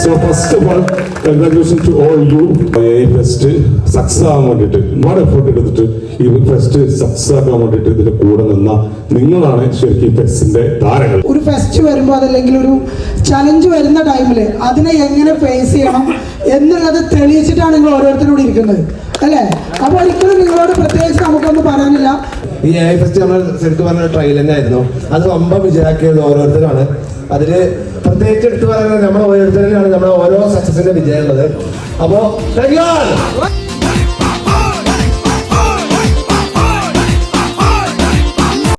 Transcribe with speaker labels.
Speaker 1: So first of all, congratulations to all you. AI Fest success ആവാൻ വേണ്ടിയിട്ട് ഒരുപാട് effort എടുത്തിട്ട് ഈ ഫെസ്റ്റ് സക്സസ് ആക്കാൻ വേണ്ടിയിട്ട് ഇതിന്റെ കൂടെ നിന്ന നിങ്ങളാണ് ശരിക്കും ഫെസ്റ്റിന്റെ താരങ്ങൾ.
Speaker 2: ഒരു ഫെസ്റ്റ് വരുമ്പോൾ അതല്ലെങ്കിൽ ഒരു ചലഞ്ച് വരുന്ന ടൈമിൽ അതിനെ എങ്ങനെ ഫേസ് ചെയ്യണം എന്നുള്ളത് തെളിയിച്ചിട്ടാണ് നിങ്ങൾ ഓരോരുത്തരോട് ഇരിക്കുന്നത് അല്ലേ? അപ്പോൾ ഒരിക്കലും നിങ്ങളോട് പ്രത്യേകിച്ച് നമുക്കൊന്നും പറയാനില്ല.
Speaker 3: ഈ AI ഫെസ്റ്റ് നമ്മൾ ശരിക്കും പറഞ്ഞ ട്രയൽ തന്നെ ആയിരുന്നു. അത് വമ്പ വിജയമാക്കിയത് ഓരോരുത്തരാണ്. അതിൽ പ്രത്യേകിച്ച് എടുത്തു പറയുന്നത് നമ്മൾ ഓരോരുത്തരിലാണ് നമ്മുടെ ഓരോ സക്സസിന്റെ വിജയം ഉള്ളത്. അപ്പോൾ